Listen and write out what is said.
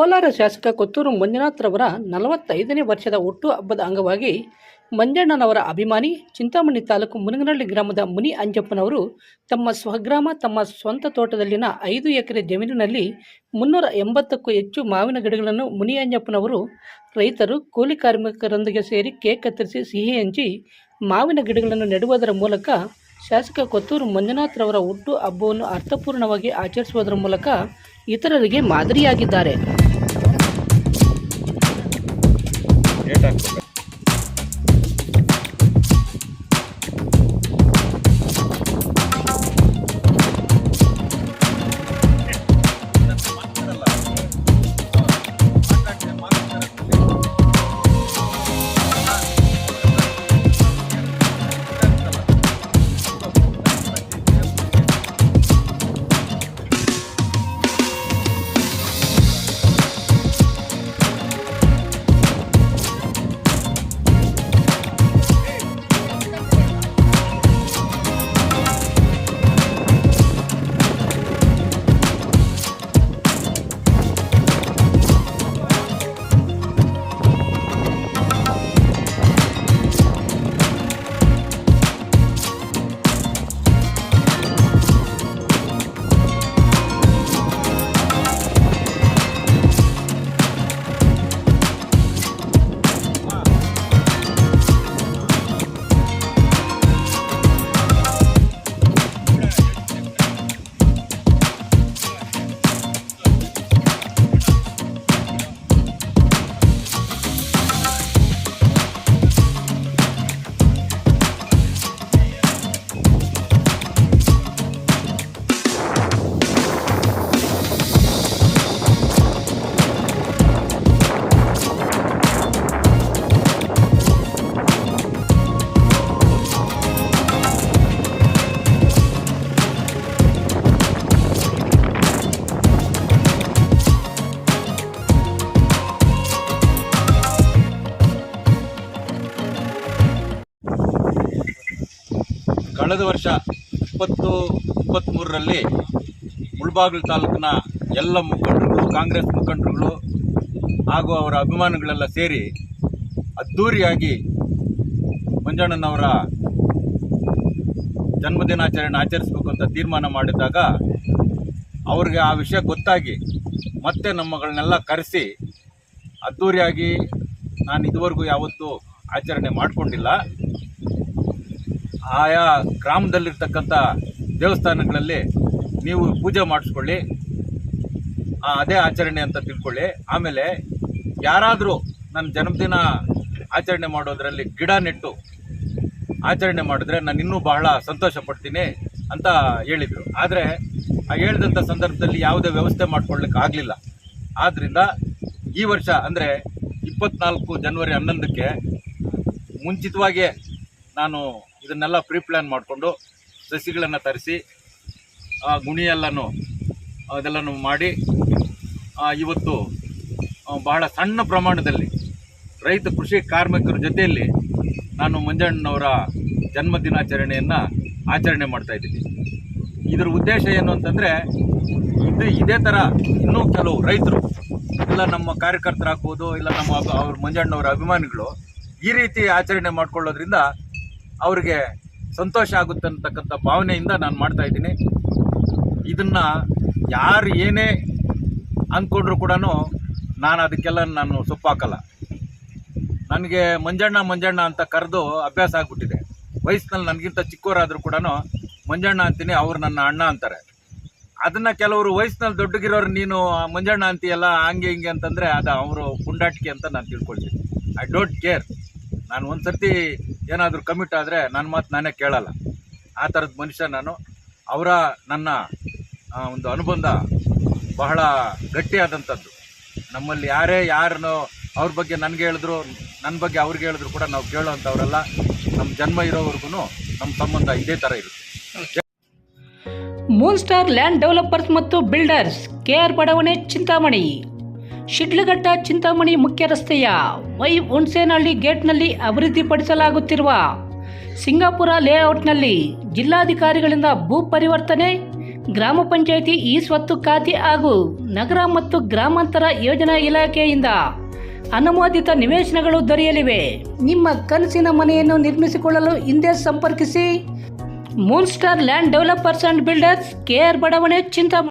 ಕೋಲಾರ ಶಾಸಕ ಕೊತ್ತೂರು ಮಂಜುನಾಥ್ರವರ 45ನೇ ವರ್ಷದ ಹುಟ್ಟುಹಬ್ಬದ ಅಂಗವಾಗಿ ಮಂಜಣ್ಣನವರ ಅಭಿಮಾನಿ ಚಿಂತಾಮಣಿ ತಾಲೂಕು ಮುನಗನಹಳ್ಳಿ ಗ್ರಾಮದ ಮುನಿ ಅಂಜಪ್ಪನವರು ತಮ್ಮ ಸ್ವಗ್ರಾಮ ತಮ್ಮ ಸ್ವಂತ ತೋಟದಲ್ಲಿನ 5 ಎಕರೆ ಜಮೀನಿನಲ್ಲಿ 380ಕ್ಕೂ ಹೆಚ್ಚು ಮಾವಿನ ಗಿಡಗಳನ್ನು ಮುನಿ ಅಂಜಪ್ಪನವರು ರೈತರು ಕೂಲಿ ಕಾರ್ಮಿಕರೊಂದಿಗೆ ಸೇರಿ ಕೇಕ್ ಕತ್ತರಿಸಿ ಸಿಹಿ ಹಂಚಿ ಮಾವಿನ ಗಿಡಗಳನ್ನು ನೆಡುವುದರ ಮೂಲಕ ಶಾಸಕ ಕೊತ್ತೂರು ಮಂಜುನಾಥ್ರವರ ಹುಟ್ಟು ಹಬ್ಬವನ್ನು ಅರ್ಥಪೂರ್ಣವಾಗಿ ಆಚರಿಸುವುದರ ಮೂಲಕ ಇತರರಿಗೆ ಮಾದರಿಯಾಗಿದ್ದಾರೆ. ಕಳೆದ ವರ್ಷ 2023ರಲ್ಲಿ ಮುಳಬಾಗಿಲು ತಾಲೂಕಿನ ಎಲ್ಲ ಮುಖಂಡರುಗಳು, ಕಾಂಗ್ರೆಸ್ ಮುಖಂಡರುಗಳು ಹಾಗೂ ಅವರ ಅಭಿಮಾನಿಗಳೆಲ್ಲ ಸೇರಿ ಅದ್ಧೂರಿಯಾಗಿ ಮಂಜಣ್ಣನವರ ಜನ್ಮದಿನಾಚರಣೆ ಆಚರಿಸಬೇಕು ಅಂತ ತೀರ್ಮಾನ ಮಾಡಿದಾಗ ಅವ್ರಿಗೆ ಆ ವಿಷಯ ಗೊತ್ತಾಗಿ ಮತ್ತೆ ನಮ್ಮಗಳನ್ನೆಲ್ಲ ಕರೆಸಿ ಅದ್ಧೂರಿಯಾಗಿ ನಾನು ಇದುವರೆಗೂ ಯಾವತ್ತೂ ಆಚರಣೆ ಮಾಡಿಕೊಂಡಿಲ್ಲ. ಆಯಾ ಗ್ರಾಮದಲ್ಲಿರ್ತಕ್ಕಂಥ ದೇವಸ್ಥಾನಗಳಲ್ಲಿ ನೀವು ಪೂಜೆ ಮಾಡಿಸ್ಕೊಳ್ಳಿ, ಅದೇ ಆಚರಣೆ ಅಂತ ತಿಳ್ಕೊಳ್ಳಿ. ಆಮೇಲೆ ಯಾರಾದರೂ ನನ್ನ ಜನ್ಮದಿನ ಆಚರಣೆ ಮಾಡೋದರಲ್ಲಿ ಗಿಡ ನೆಟ್ಟು ಆಚರಣೆ ಮಾಡಿದ್ರೆ ನಾನು ಇನ್ನೂ ಬಹಳ ಸಂತೋಷ ಪಡ್ತೀನಿ ಅಂತ ಹೇಳಿದರು. ಆದರೆ ಆ ಹೇಳಿದಂಥ ಸಂದರ್ಭದಲ್ಲಿ ಯಾವುದೇ ವ್ಯವಸ್ಥೆ ಮಾಡ್ಕೊಳ್ಳಿಕ್ಕೆ ಆಗಲಿಲ್ಲ. ಆದ್ದರಿಂದ ಈ ವರ್ಷ ಅಂದರೆ 24 ಜನವರಿ 11ಕ್ಕೆ ಮುಂಚಿತವಾಗೇ ನಾನು ಇದನ್ನೆಲ್ಲ ಪ್ರೀ ಪ್ಲ್ಯಾನ್ ಮಾಡಿಕೊಂಡು ಸಸಿಗಳನ್ನು ತರಿಸಿ ಗುಣಿಯೆಲ್ಲನೂ ಅದೆಲ್ಲನೂ ಮಾಡಿ ಇವತ್ತು ಬಹಳ ಸಣ್ಣ ಪ್ರಮಾಣದಲ್ಲಿ ರೈತ ಕೃಷಿ ಕಾರ್ಮಿಕರ ಜೊತೆಯಲ್ಲಿ ನಾನು ಮಂಜಣ್ಣನವರ ಜನ್ಮದಿನಾಚರಣೆಯನ್ನು ಆಚರಣೆ ಮಾಡ್ತಾಯಿದ್ದೀನಿ. ಇದರ ಉದ್ದೇಶ ಏನು ಅಂತಂದರೆ ಇದೇ ಥರ ಇನ್ನೂ ಕೆಲವು ರೈತರು ಇಲ್ಲ ನಮ್ಮ ಕಾರ್ಯಕರ್ತರಾಗ್ಬೋದು, ಇಲ್ಲ ನಮ್ಮ ಅವ್ರ ಮಂಜಣ್ಣವರ ಅಭಿಮಾನಿಗಳು ಈ ರೀತಿ ಆಚರಣೆ ಮಾಡ್ಕೊಳ್ಳೋದ್ರಿಂದ ಅವ್ರಿಗೆ ಸಂತೋಷ ಆಗುತ್ತೆ ಅಂತಕ್ಕಂಥ ಭಾವನೆಯಿಂದ ನಾನು ಮಾಡ್ತಾಯಿದ್ದೀನಿ. ಇದನ್ನು ಯಾರು ಏನೇ ಅಂದ್ಕೊಂಡ್ರು ಕೂಡ ನಾನು ಅದಕ್ಕೆಲ್ಲ ನಾನು ಸೊಪ್ಪಾಕಲ್ಲ. ನನಗೆ ಮಂಜಣ್ಣ ಅಂತ ಕರೆದು ಅಭ್ಯಾಸ ಆಗಿಬಿಟ್ಟಿದೆ. ವಯಸ್ಸಿನಲ್ಲಿ ನನಗಿಂತ ಚಿಕ್ಕವರಾದರೂ ಕೂಡ ಮಂಜಣ್ಣ ಅಂತೀನಿ, ಅವ್ರು ನನ್ನ ಅಣ್ಣ ಅಂತಾರೆ. ಅದನ್ನು ಕೆಲವರು ವಯಸ್ಸಿನಲ್ಲಿ ದೊಡ್ಡಗಿರೋರು ನೀನು ಮಂಜಣ್ಣ ಅಂತೀಯಲ್ಲ ಹಂಗೆ ಹಿಂಗೆ ಅಂತಂದರೆ ಅದು ಅವರು ಪುಂಡಾಟಿಕೆ ಅಂತ ನಾನು ತಿಳ್ಕೊಳ್ತೀನಿ. I don't care. ನಾನು ಒಂದು ಸರ್ತಿ ಏನಾದರೂ ಕಮಿಟ್ ಆದರೆ ನನ್ನ ಮಾತು ನಾನೇ ಕೇಳಲ್ಲ. ಆ ಥರದ ಮನುಷ್ಯ ನಾನು. ಅವರ ನನ್ನ ಒಂದು ಅನುಬಂಧ ಬಹಳ ಗಟ್ಟಿಯಾದಂಥದ್ದು. ನಮ್ಮಲ್ಲಿ ಯಾರನ್ನು ಅವ್ರ ಬಗ್ಗೆ ನನಗೆ ಹೇಳಿದ್ರು, ನನ್ನ ಬಗ್ಗೆ ಅವ್ರಿಗೆ ಹೇಳಿದ್ರು ಕೂಡ ನಾವು ಕೇಳೋವಂಥವ್ರಲ್ಲ. ನಮ್ಮ ಜನ್ಮ ಇರೋವರೆಗೂ ನಮ್ಮ ಸಂಬಂಧ ಇದೇ ಥರ ಇರುತ್ತೆ. ಮೂನ್ ಸ್ಟಾರ್ ಲ್ಯಾಂಡ್ ಡೆವಲಪರ್ಸ್ ಮತ್ತು ಬಿಲ್ಡರ್ಸ್, ಕೆಆರ್ ಬಡಾವಣೆ, ಚಿಂತಾಮಣಿ. ಶಿಡ್ಲಘಟ್ಟ ಚಿಂತಾಮಣಿ ಮುಖ್ಯ ರಸ್ತೆಯ ವೈ ಹುಣಸೇನಹಳ್ಳಿ ಗೇಟ್ನಲ್ಲಿ ಅಭಿವೃದ್ಧಿಪಡಿಸಲಾಗುತ್ತಿರುವ ಸಿಂಗಾಪುರ ಲೇಔಟ್ನಲ್ಲಿ ಜಿಲ್ಲಾಧಿಕಾರಿಗಳಿಂದ ಭೂ ಪರಿವರ್ತನೆ, ಗ್ರಾಮ ಪಂಚಾಯಿತಿ ಈ ಸ್ವತ್ತು ಖಾತೆ ಹಾಗೂ ನಗರ ಮತ್ತು ಗ್ರಾಮಾಂತರ ಯೋಜನಾ ಇಲಾಖೆಯಿಂದ ಅನುಮೋದಿತ ನಿವೇಶನಗಳು ದೊರೆಯಲಿವೆ. ನಿಮ್ಮ ಕನಸಿನ ಮನೆಯನ್ನು ನಿರ್ಮಿಸಿಕೊಳ್ಳಲು ಹಿಂದೆ ಸಂಪರ್ಕಿಸಿ Moon star land developers and builders, KR ಬಡಾವಣೆ, ಚಿಂತಾಮಣಿ.